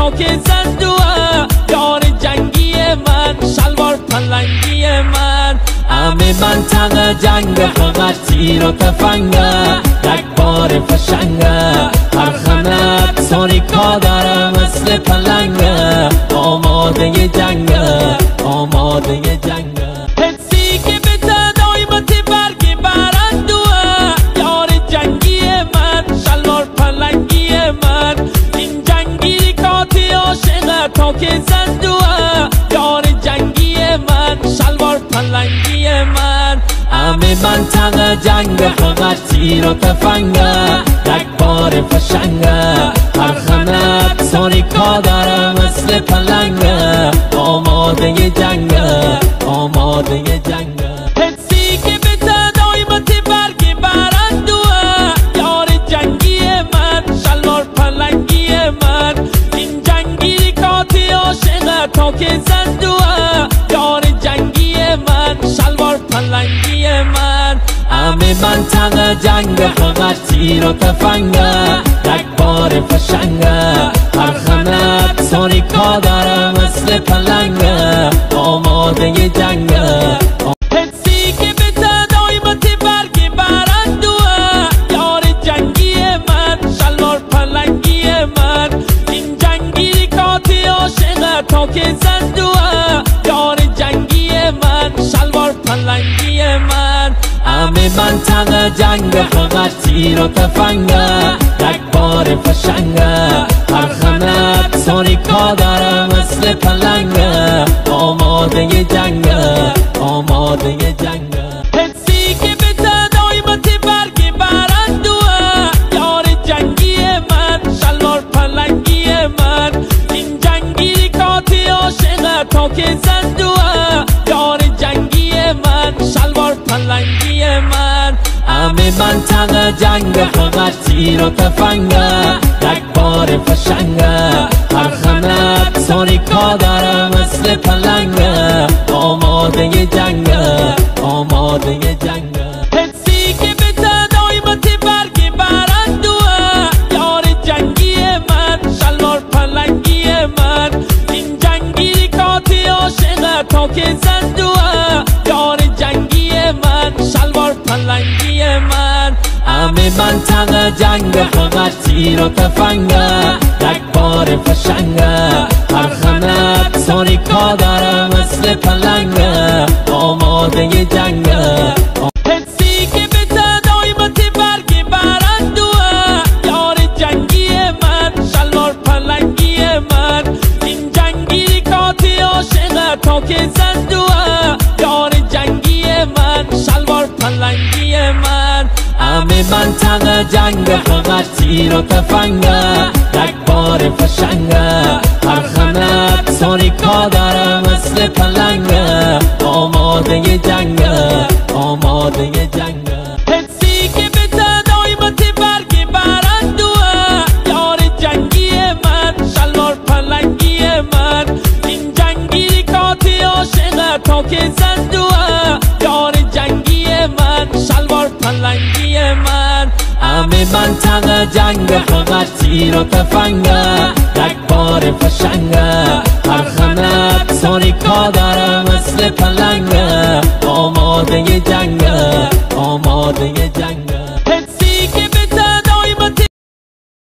تا که زندوه یار جنگی من شلوار پلنگی من همه منطقه جنگ فقط تیر و تفنگه یک بار فشنگه هر خنک ساریکا داره مثل پلنگه آماده جنگه آماده جنگه حسی که به تدایمت برگ برندوه یار جنگی من شلوار پلنگی من این جنگی کاتی عاشقه تا که زندوه یار جنگی من شلوار پلنگی من همه منطقه جنگ فقط تیر و تفنگه یک بار فشنگه هر خنک ساریکا داره مثل پلنگه آماده جنگه آماده جنگه حسی که به تدایمت برگ برندوه یار جنگی من شلوار پلنگی من این جنگی کاتی عاشقه تا که زندوه یار جنگی من شلوار پلنگی من همه منطقه جنگ فقط تیر و تفنگه یک بار فشنگه هر خنک ساریکا داره مثل پلنگه آماده جنگه حسی که به تدایمت برگ برندوه یار جنگی من شلوار پلنگی من این جنگی کاتی عاشقه تا که زندوه یار جنگی من شلوار پلنگی من همه منطقه جنگ فقط تیر و تفنگه یک بار فشنگه هر خنک ساریکا داره مثل پلنگه آماده جنگه آماده جنگه حسی که به تدایمت برگ برندوه یار جنگی من شلوار پلنگی من این جنگی کاتی عاشقه تا که زندوه یار جنگی من شلوار پلنگی من همه منطقه جنگ فقط تیر و تفنگه یک بار فشنگه هر خنک ساریکا داره مثل پلنگه آماده جنگه آماده جنگه حسی که به تدایمت برگ برندوه یار جنگی من شلوار پلنگی من این جنگی کاتی عاشقه تا که زندوه یار جنگی من شلوار پلنگی من همه منطقه جنگ فقط تیر و تفنگه یک بار فشنگه هر خنک ساریکا داره مثل پلنگه آماده جنگه حسی که به تدایمت برگ برندوه یار جنگی من شلوار پلنگی من این جنگی کاتی عاشقه تا که زندوه یار جنگی من شلوار پلنگی من همه منطقه جنگ فقط تیر و تفنگه یک بار فشنگه هر خنک ساریکا داره مثل پلنگه آماده جنگه آماده جنگه حسی که به تدایمت برگ برندوه یار جنگی من شلوار پلنگی من این جنگی کاتی عاشقه تا که زندوه یار جنگی من شلوار پلنگی من همه منطقه جنگ فقط تیر و تفنگه یک بار فشنگه هر خنک ساریکا داره مثل پلنگه